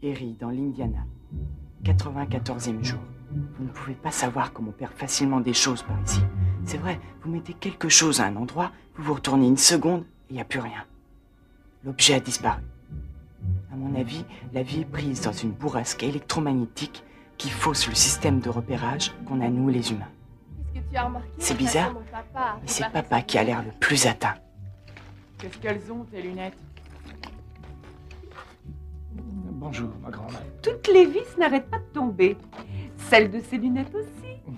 Erie, dans l'Indiana. 94e jour. Vous ne pouvez pas savoir comment on perd facilement des choses par ici. C'est vrai, vous mettez quelque chose à un endroit, vous vous retournez une seconde et il n'y a plus rien. L'objet a disparu. À mon avis, la vie est prise dans une bourrasque électromagnétique qui fausse le système de repérage qu'on a nous les humains. Qu'est-ce que tu as remarqué? C'est bizarre, mais c'est papa qui a l'air le plus atteint. Qu'est-ce qu'elles ont, tes lunettes? Bonjour, ma grand-mère. Toutes les vis n'arrêtent pas de tomber. Celle de ses lunettes aussi.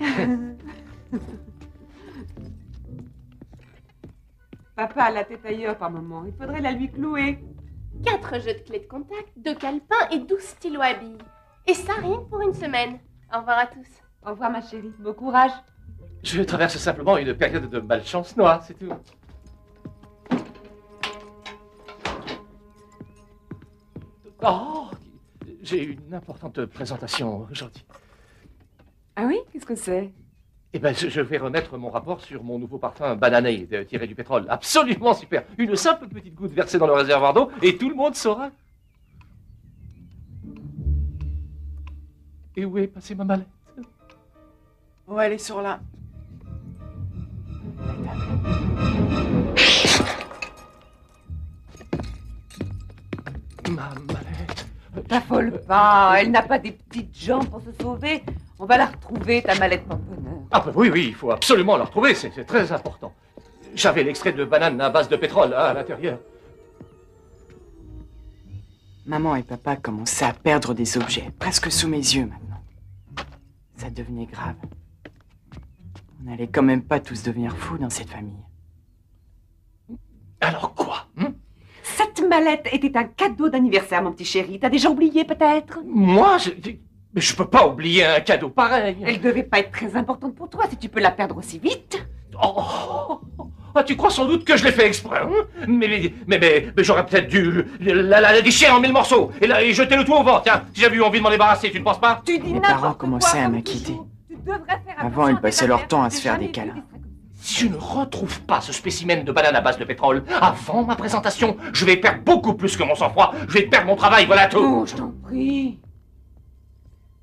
Papa a la tête ailleurs par moment. Il faudrait la lui clouer. 4 jeux de clés de contact, 2 calepins et 12 stylos à billes. Et ça, rien que pour une semaine. Au revoir à tous. Au revoir, ma chérie. Bon courage. Je traverse simplement une période de malchance noire, c'est tout. Oh, j'ai une importante présentation aujourd'hui. Ah oui? Qu'est-ce que c'est? Eh ben, je vais remettre mon rapport sur mon nouveau parfum banané tiré du pétrole. Absolument super. Une simple petite goutte versée dans le réservoir d'eau et tout le monde saura. Et où est passée ma mallette? Oh, elle est sur là. Ma mallette. T'affole pas. Elle n'a pas des petites jambes pour se sauver. On va la retrouver, ta mallette porte-bonheur. Ah ben oui, il faut absolument la retrouver, c'est très important. J'avais l'extrait de banane à base de pétrole à l'intérieur. Maman et papa commençaient à perdre des objets, presque sous mes yeux maintenant. Ça devenait grave. On n'allait quand même pas tous devenir fous dans cette famille. Alors quoi Cette mallette était un cadeau d'anniversaire, mon petit chéri. T'as déjà oublié, peut-être? Moi, mais je peux pas oublier un cadeau pareil. Elle devait pas être très importante pour toi, si tu peux la perdre aussi vite. Oh, tu crois sans doute que je l'ai fait exprès, hein? Mais j'aurais peut-être dû la déchirer en 1000 morceaux et jeter le tout au vent, tiens, si j'avais eu envie de m'en débarrasser, tu ne penses pas? Tu dis Les n'importe parents quoi, commençaient à comme m'inquiéter. toujours. Tu devrais faire Avant, attention ils à passaient tes leur affaires. temps à se J'ai faire jamais des vu câlins. trucs comme ça. Si je ne retrouve pas ce spécimen de banane à base de pétrole avant ma présentation, je vais perdre beaucoup plus que mon sang-froid, je vais perdre mon travail, voilà tout. Oh, je t'en prie.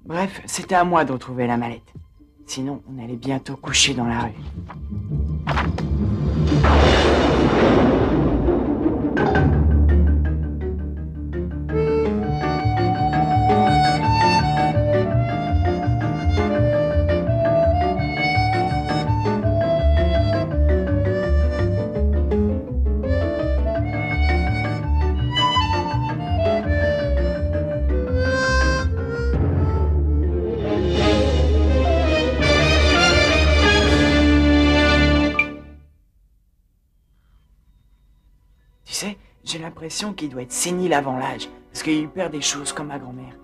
Bref, c'était à moi de retrouver la mallette. Sinon, on allait bientôt coucher dans la rue. Tu sais, j'ai l'impression qu'il doit être sénile avant l'âge, parce qu'il perd des choses comme ma grand-mère.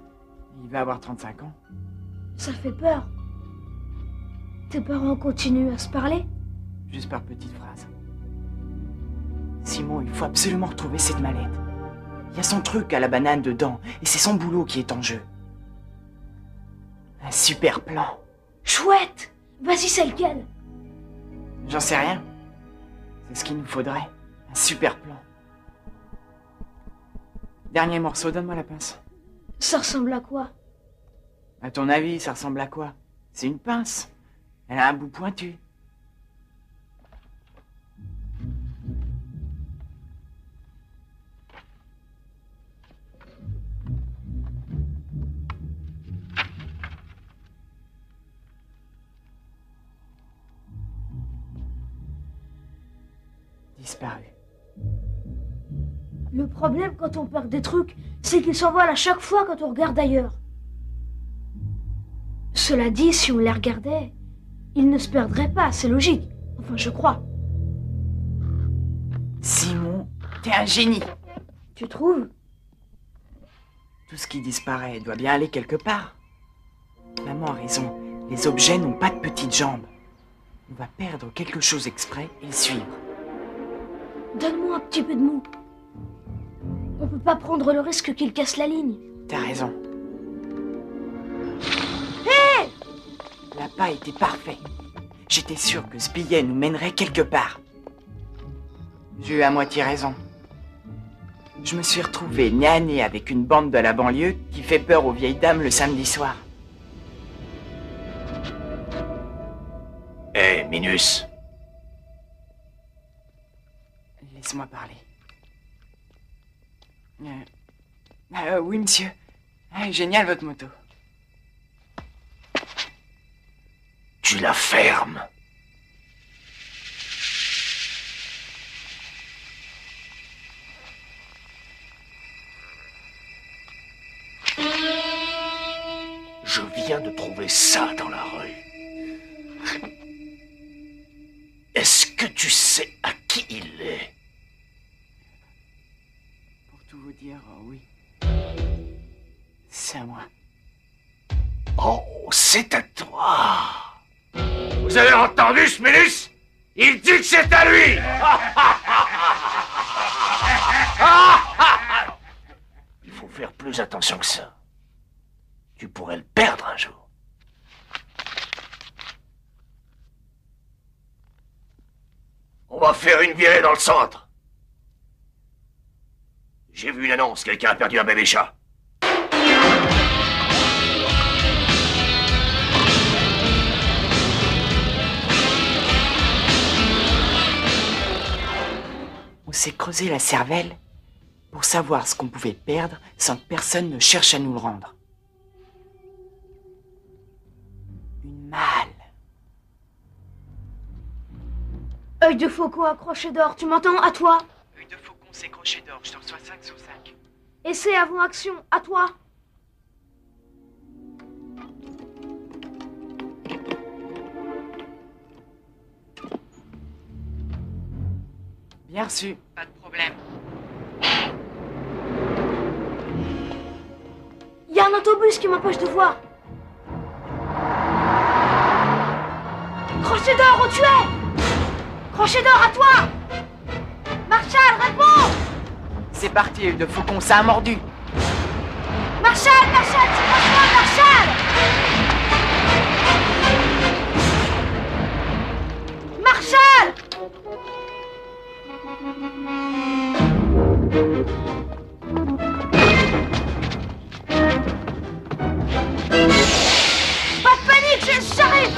Il va avoir 35 ans. Ça fait peur. Tes parents continuent à se parler? Juste par petites phrases. Simon, il faut absolument retrouver cette mallette. Il y a son truc à la banane dedans, et c'est son boulot qui est en jeu. Un super plan. Chouette! Vas-y, c'est lequel? J'en sais rien. C'est ce qu'il nous faudrait. Un super plan. Dernier morceau, donne-moi la pince. Ça ressemble à quoi? À ton avis, ça ressemble à quoi? C'est une pince. Elle a un bout pointu. Disparu. Le problème quand on perd des trucs, c'est qu'ils s'envolent à chaque fois quand on regarde ailleurs. Cela dit, si on les regardait, ils ne se perdraient pas, c'est logique. Enfin, je crois. Simon, t'es un génie. Tu trouves? Tout ce qui disparaît doit bien aller quelque part. Maman a raison, les objets n'ont pas de petites jambes. On va perdre quelque chose exprès et le suivre. Donne-moi un petit peu de mou. On peut pas prendre le risque qu'il casse la ligne. T'as raison. Hé! L'appât était parfait. J'étais sûr que ce billet nous mènerait quelque part. J'ai eu à moitié raison. je me suis retrouvé nez à nez avec une bande de la banlieue qui fait peur aux vieilles dames le samedi soir. Hé, Minus. Laisse-moi parler. Oui, monsieur. Génial, votre moto. Tu la fermes. Je viens de trouver ça dans la rue. Est-ce que tu sais à qui il est? Pour tout vous dire, oui. C'est à moi. Oh, c'est à toi. Vous avez entendu, Smilus? Il dit que c'est à lui. Il faut faire plus attention que ça. Tu pourrais le perdre un jour. On va faire une virée dans le centre. J'ai vu une annonce, quelqu'un a perdu un bébé chat. On s'est creusé la cervelle pour savoir ce qu'on pouvait perdre sans que personne ne cherche à nous le rendre. Une malle. Œil de faucon à crochet d'or, tu m'entends? À toi. Œil de faucon, c'est crochet d'or, je te reçois 5 sur 5. Essai avant action, à toi. Bien reçu. Pas de problème. Il y a un autobus qui m'empêche de voir. Crochet d'or, où tu es? Crochet d'or, à toi. Marshall, réponds. C'est parti, œil de faucon, ça a mordu. Marshall, Marshall, c'est pas moi, Marshall. Marshall. Pas de panique, j'arrive.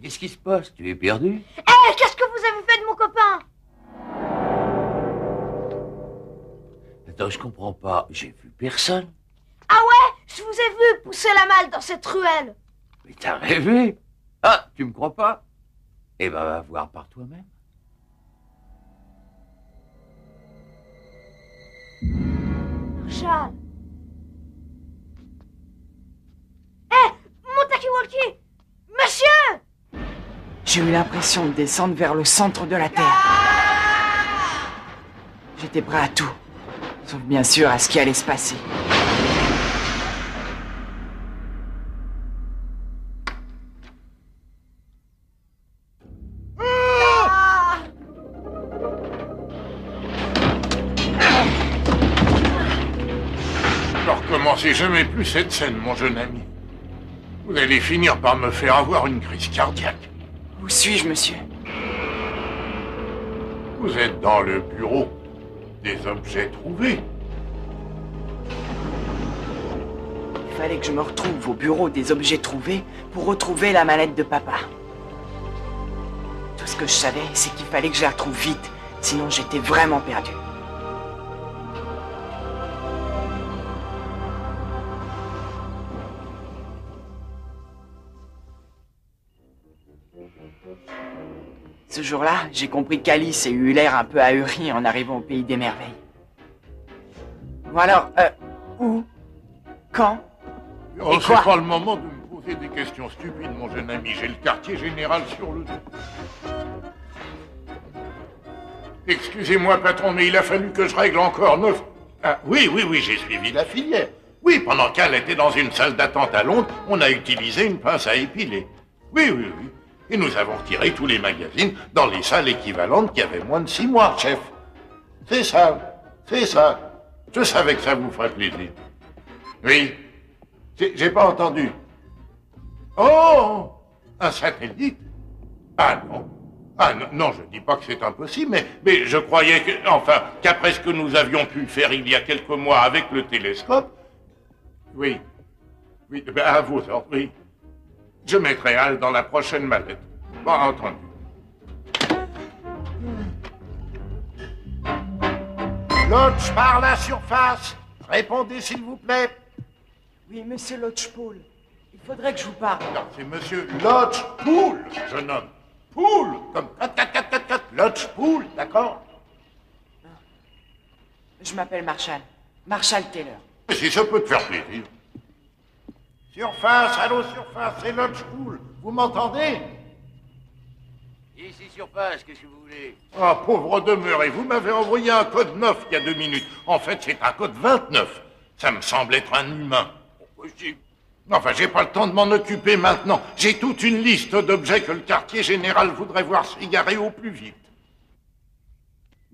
Qu'est-ce qui se passe? Tu es perdu? Hé, qu'est-ce que vous avez fait de mon copain? Attends, je comprends pas. J'ai vu personne. Ah ouais, je vous ai vu pousser la malle dans cette ruelle. Mais t'as rêvé? Ah, tu me crois pas? Eh ben, va voir par toi-même. Marshall. Hé, mon talkie-walkie. Monsieur. J'ai eu l'impression de descendre vers le centre de la Terre. J'étais prêt à tout, sauf bien sûr à ce qui allait se passer. Ne recommencez jamais plus cette scène, mon jeune ami. Vous allez finir par me faire avoir une crise cardiaque. Où suis-je, monsieur? Vous êtes dans le bureau des objets trouvés. Il fallait que je me retrouve au bureau des objets trouvés pour retrouver la mallette de papa. Tout ce que je savais, c'est qu'il fallait que je la retrouve vite, sinon j'étais vraiment perdu. Ce jour-là, j'ai compris qu'Alice ait eu l'air un peu ahurie en arrivant au pays des merveilles. Bon alors, où? Quand? Oh, Et c'est quoi? pas le moment de me poser des questions stupides, mon jeune ami. J'ai le quartier général sur le dos. Excusez-moi, patron, mais il a fallu que je règle encore 9... Ah, oui, j'ai suivi la filière. Oui, pendant qu'elle était dans une salle d'attente à Londres, on a utilisé une pince à épiler. Oui. Et nous avons retiré tous les magazines dans les salles équivalentes qui avaient moins de 6 mois, chef. C'est ça. Je savais que ça vous ferait plaisir. Oui. J'ai pas entendu. Oh! Un satellite? Ah non. Ah non, non, je dis pas que c'est impossible, mais je croyais que, enfin, qu'après ce que nous avions pu faire il y a quelques mois avec le télescope... Oui, oui, ben à vos ordres, oui. Je mettrai Al dans la prochaine mallette. Bon, entendu. Lodge par la surface. Répondez s'il vous plaît. Oui, monsieur Lodgepool. Il faudrait que je vous parle. Non, c'est monsieur Lodgepool, jeune homme. Pool, comme Lodgepool, d'accord? Je m'appelle Marshall. Marshall Taylor. Mais si ça peut te faire plaisir. Surface, allô surface, c'est Lodgepool. Vous m'entendez? Ici, surface, qu'est-ce que vous voulez? Ah, pauvre demeuré, vous m'avez envoyé un code 9 il y a 2 minutes. En fait, c'est un code 29. Ça me semble être un humain. Enfin, j'ai pas le temps de m'en occuper maintenant. J'ai toute une liste d'objets que le quartier général voudrait voir s'égarer au plus vite.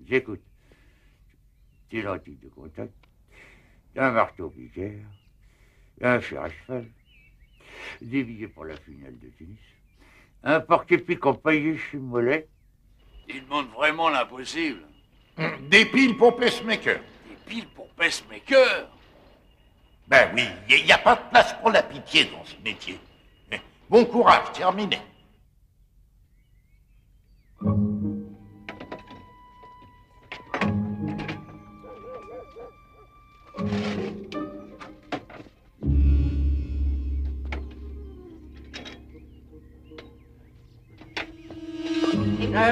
J'écoute. C'est l'antique de contact, un marteau piqueur, un fer à cheval, des billets pour la finale de tennis, un porte-épic empaillé chez Mollet. Il demande vraiment l'impossible. Des piles pour pacemaker. Des piles pour pacemaker? Ben oui, il n'y a pas de place pour la pitié dans ce métier. Bon courage, terminé.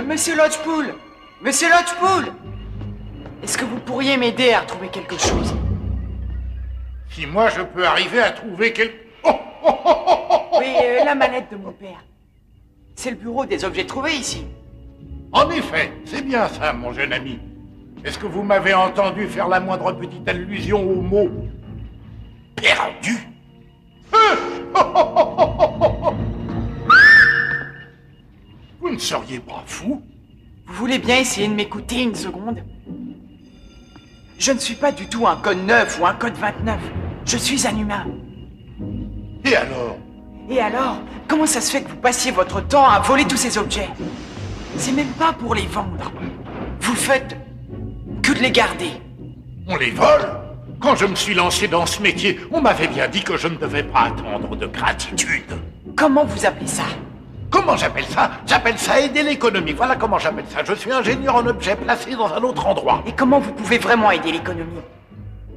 Monsieur Lodgepool! Monsieur Lodgepool! Est-ce que vous pourriez m'aider à retrouver quelque chose? Si moi je peux arriver à trouver quelque... Oui, la mallette de mon père. C'est le bureau des objets trouvés ici. En effet, c'est bien ça, mon jeune ami. Est-ce que vous m'avez entendu faire la moindre petite allusion au mot perdu? Vous ne seriez pas fou? Vous voulez bien essayer de m'écouter une seconde? Je ne suis pas du tout un code 9 ou un code 29. Je suis un humain. Et alors? Et alors, comment ça se fait que vous passiez votre temps à voler tous ces objets? C'est même pas pour les vendre. Vous faites que de les garder. On les vole? Quand je me suis lancé dans ce métier, on m'avait bien dit que je ne devais pas attendre de gratitude. Comment vous appelez ça? Comment j'appelle ça? J'appelle ça aider l'économie. Voilà comment j'appelle ça. Je suis ingénieur en objets placés dans un autre endroit. Et comment vous pouvez vraiment aider l'économie?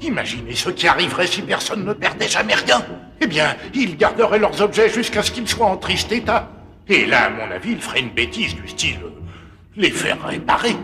Imaginez ce qui arriverait si personne ne perdait jamais rien. Eh bien, ils garderaient leurs objets jusqu'à ce qu'ils soient en triste état. Et là, à mon avis, ils feraient une bêtise du style... les faire réparer.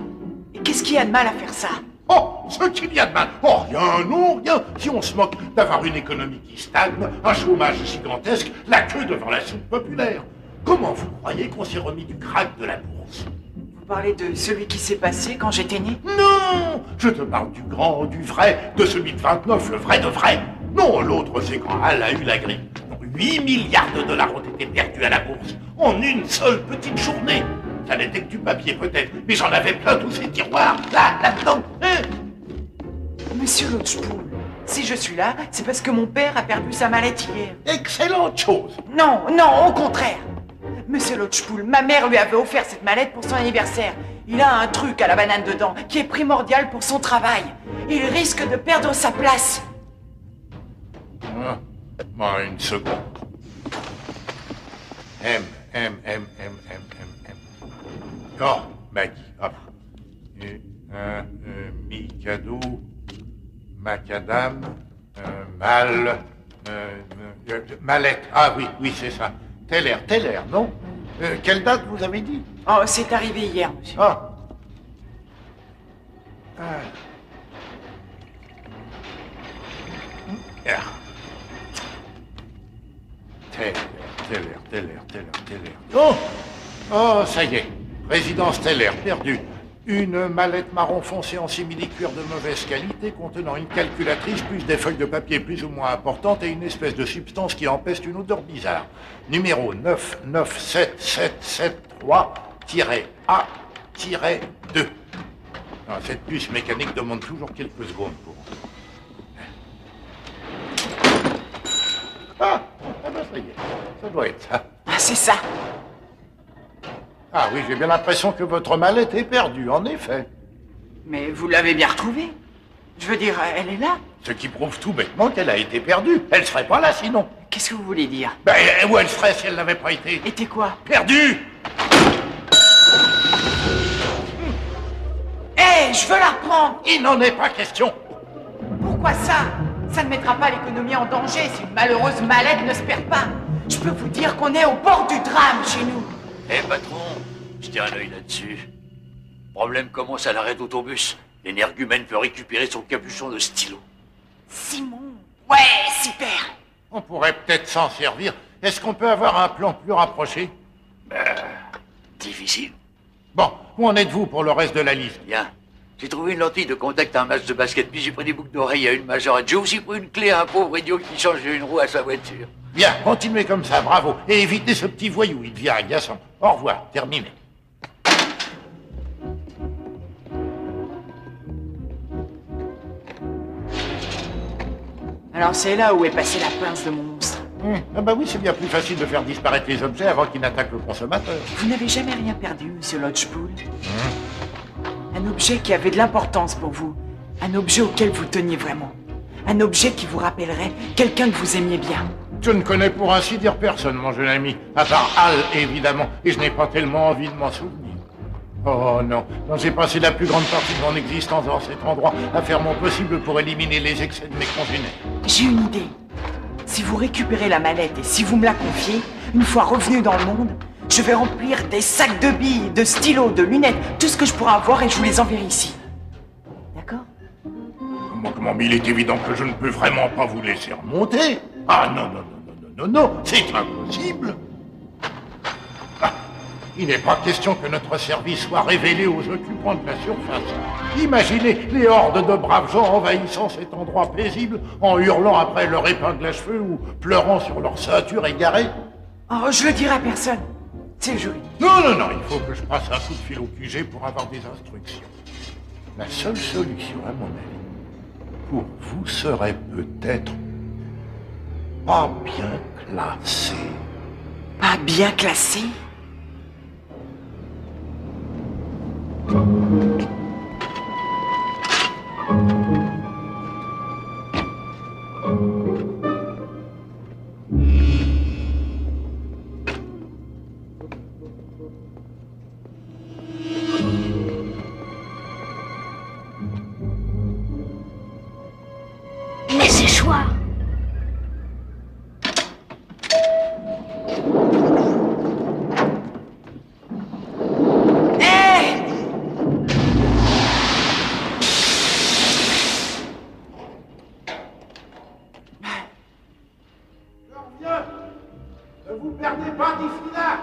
Et qu'est-ce qu'il y a de mal à faire ça? Oh, ce qu'il y a de mal. Oh, rien, non, rien. Si on se moque d'avoir une économie qui stagne, un chômage gigantesque, la queue devant la soupe populaire. Comment vous croyez qu'on s'est remis du crack de la bourse? Vous parlez de celui qui s'est passé quand j'étais né? Non! Je te parle du grand, du vrai, de celui de 29, le vrai de vrai. Non, l'autre, c'est quand Al a eu la grippe. 8 milliards de dollars ont été perdus à la bourse en une seule petite journée. Ça n'était que du papier peut-être, mais j'en avais plein tous ces tiroirs, là-dedans. Hein? Monsieur Lodgepool, si je suis là, c'est parce que mon père a perdu sa mallette hier. Excellente chose. Non, non, au contraire. Monsieur Lodgepool, ma mère lui avait offert cette mallette pour son anniversaire. Il a un truc à la banane dedans qui est primordial pour son travail. Il risque de perdre sa place. Une seconde. M. Oh, Maggie, hop. Mikado, macadam, mal, mallette. Ah oui, c'est ça. Teller, non? Quelle date vous avez dit? Oh, c'est arrivé hier, monsieur. Ah. Teller. Oh, ça y est. Résidence Teller, perdue. Une mallette marron foncé en simili-cuir de mauvaise qualité contenant une calculatrice plus des feuilles de papier plus ou moins importantes et une espèce de substance qui empeste une odeur bizarre. Numéro 997773-A-2. Cette puce mécanique demande toujours quelques secondes pour... Ah ben ça y est, ça doit être ça. Ah, c'est ça. Ah oui, j'ai bien l'impression que votre mallette est perdue, en effet. Mais vous l'avez bien retrouvée. Je veux dire, elle est là. Ce qui prouve tout bêtement qu'elle a été perdue. Elle serait pas là sinon. Qu'est-ce que vous voulez dire? Ben, où elle serait si elle n'avait pas été? Et t'es quoi? Perdue! Hé, je veux la reprendre. Il n'en est pas question. Pourquoi ça? Ça ne mettra pas l'économie en danger si une malheureuse mallette ne se perd pas. Je peux vous dire qu'on est au bord du drame chez nous. Eh patron, jetez un œil là-dessus. Problème commence à l'arrêt d'autobus. L'énergumène peut récupérer son capuchon de stylo. Simon. Ouais, super. On pourrait peut-être s'en servir. Est-ce qu'on peut avoir un plan plus rapproché? Difficile. Bon, où en êtes-vous pour le reste de la liste? Bien. J'ai trouvé une lentille de contact à un match de basket, puis j'ai pris des boucles d'oreilles à une majorette. J'ai aussi pris une clé à un pauvre idiot qui change une roue à sa voiture. Bien, continuez comme ça, bravo. Et évitez ce petit voyou, il devient agaçant. Au revoir, terminé. Alors c'est là où est passée la pince de mon monstre. Ah bah oui, c'est bien plus facile de faire disparaître les objets avant qu'ils n'attaquent le consommateur. Vous n'avez jamais rien perdu, monsieur Lodgepool? Un objet qui avait de l'importance pour vous. Un objet auquel vous teniez vraiment. Un objet qui vous rappellerait quelqu'un que vous aimiez bien. Je ne connais pour ainsi dire personne, mon jeune ami. À part Al, évidemment. Et je n'ai pas tellement envie de m'en souvenir. Oh non, j'ai passé la plus grande partie de mon existence dans cet endroit à faire mon possible pour éliminer les excès de mes congénères. J'ai une idée. Si vous récupérez la mallette et si vous me la confiez, une fois revenu dans le monde, je vais remplir des sacs de billes, de stylos, de lunettes, tout ce que je pourrai avoir et je vous les enverrai ici. D'accord? Comment, mais il est évident que je ne peux vraiment pas vous laisser remonter. Ah non, non, non, non, non, non, non, c'est impossible. Ah, il n'est pas question que notre service soit révélé aux occupants de la surface. Imaginez les hordes de braves gens envahissant cet endroit paisible en hurlant après leur épingle à cheveux ou pleurant sur leur ceinture égarée. Oh, je le dirai à personne. C'est le jury. Non, non, non, il faut que je passe un coup de fil au QG pour avoir des instructions. La seule solution, à mon avis, pour vous serait peut-être pas bien classé. Pas bien classé? Laissez choix. Ne vous perdez pas d'ici là.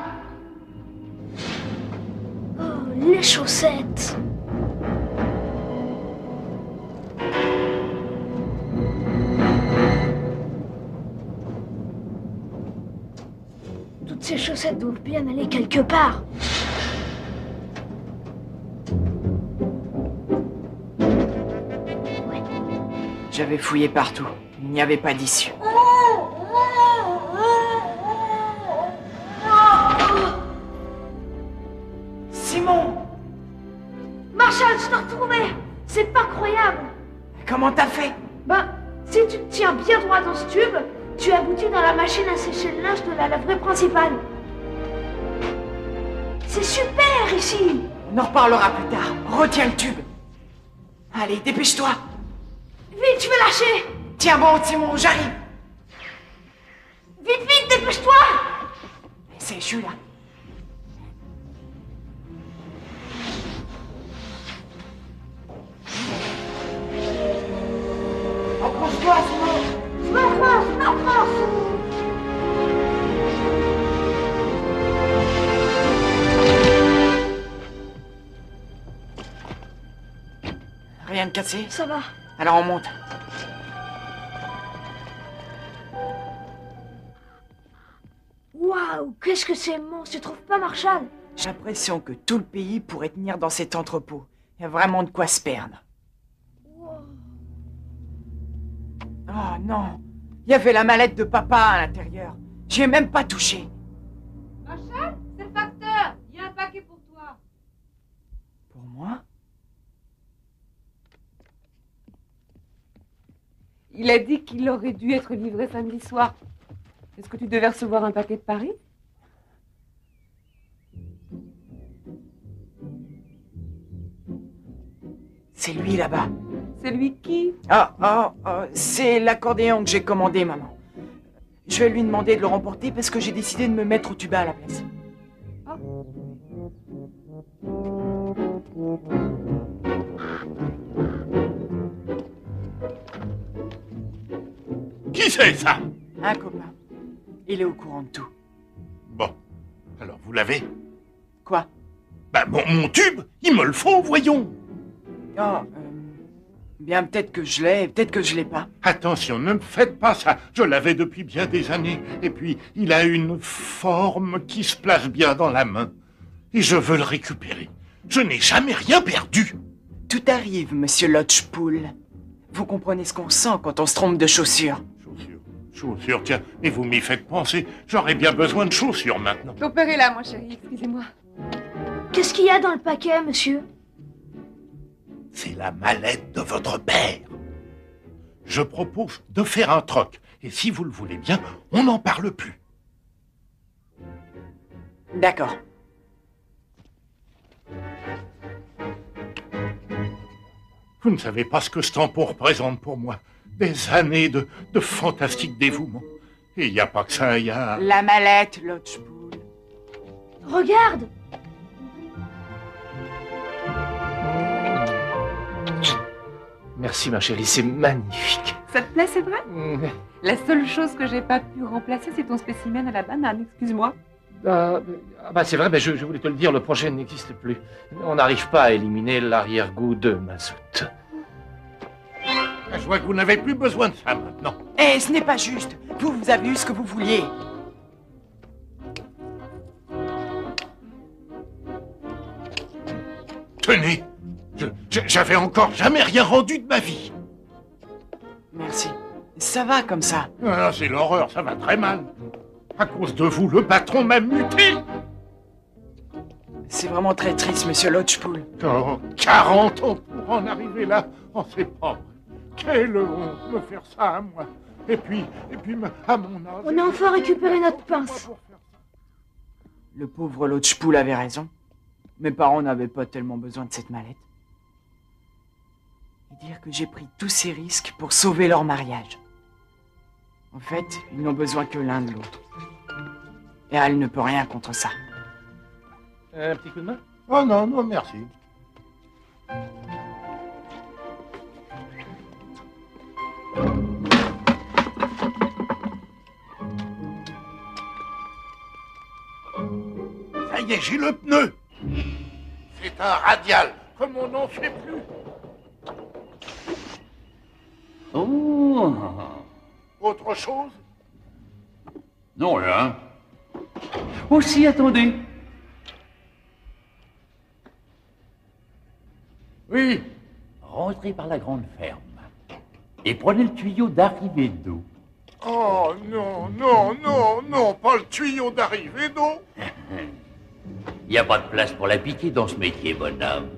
Oh, les chaussettes. Toutes ces chaussettes doivent bien aller quelque part. J'avais fouillé partout. Il n'y avait pas d'issue. Simon! Marshall, je t'ai retrouvé. C'est pas croyable. Comment t'as fait? Ben, si tu te tiens bien droit dans ce tube, tu aboutis dans la machine à sécher le linge de la laverie principale. C'est super ici. On en reparlera plus tard. Retiens le tube. Allez, dépêche-toi. Vite, je vais lâcher. Tiens bon, Simon, j'arrive. Vite, vite, dépêche-toi. C'est celui-là. Approche-toi, Simon. Je m'approche, je m'approche. Rien de cassé? Ça va. Alors on monte. Waouh, qu'est-ce que c'est immense, tu trouves pas, Marshall? J'ai l'impression que tout le pays pourrait tenir dans cet entrepôt. Il y a vraiment de quoi se perdre. Oh non, il y avait la mallette de papa à l'intérieur. J'y ai même pas touché. Marshall, c'est le facteur. Il y a un paquet Il a dit qu'il aurait dû être livré samedi soir. Est-ce que tu devais recevoir un paquet de Paris? C'est lui là-bas. C'est lui qui? C'est l'accordéon que j'ai commandé, maman. Je vais lui demander de le remporter parce que j'ai décidé de me mettre au tuba à la place. Qui c'est ça? Un copain. Il est au courant de tout. Bon, alors vous l'avez? Quoi? Ben mon tube, il me le faut, voyons. Bien, peut-être que je l'ai, peut-être que je l'ai pas. Attention, ne me faites pas ça. Je l'avais depuis bien des années. Et puis, il a une forme qui se place bien dans la main. Et je veux le récupérer. Je n'ai jamais rien perdu. Tout arrive, monsieur Lodgepool. Vous comprenez ce qu'on sent quand on se trompe de chaussures. Chaussures, tiens. Et vous m'y faites penser. J'aurais bien besoin de chaussures maintenant. Ton père est là, mon chéri, excusez-moi. Qu'est-ce qu'il y a dans le paquet, monsieur? C'est la mallette de votre père. Je propose de faire un troc. Et si vous le voulez bien, on n'en parle plus. D'accord. Vous ne savez pas ce que ce tampon représente pour moi. Des années de fantastique dévouement. Et il n'y a pas que ça, il y a... La mallette, Lodgepool. Regarde! Merci ma chérie, c'est magnifique. Ça te plaît, c'est vrai? La seule chose que j'ai pas pu remplacer, c'est ton spécimen à la banane, excuse-moi. C'est vrai, mais je voulais te le dire, le projet n'existe plus. On n'arrive pas à éliminer l'arrière-goût de mazout. Je vois que vous n'avez plus besoin de ça maintenant. Ce n'est pas juste. Vous avez eu ce que vous vouliez. Tenez, j'avais encore jamais rien rendu de ma vie. Merci. Ça va comme ça. Ah, c'est l'horreur, ça va très mal. À cause de vous, le patron m'a muté. C'est vraiment très triste, monsieur Lodgepool. 40 ans pour en arriver là. Oh, c'est pas vrai. Quelle honte de faire ça à moi. Et puis, à mon âge... On a enfin récupéré notre pince. Le pauvre Lodgepool avait raison. Mes parents n'avaient pas tellement besoin de cette mallette. Et dire que j'ai pris tous ces risques pour sauver leur mariage. En fait, ils n'ont besoin que l'un de l'autre. Et Al ne peut rien contre ça. Un petit coup de main? Oh non, merci. Ça y est, j'ai le pneu. C'est un radial, comme on n'en fait plus. Oh. Autre chose? Non, rien. Aussi, attendez. Oui. Rentrez par la grande ferme et prenez le tuyau d'arrivée d'eau. Oh non, pas le tuyau d'arrivée d'eau. Il n'y a pas de place pour la piquer dans ce métier, bonhomme.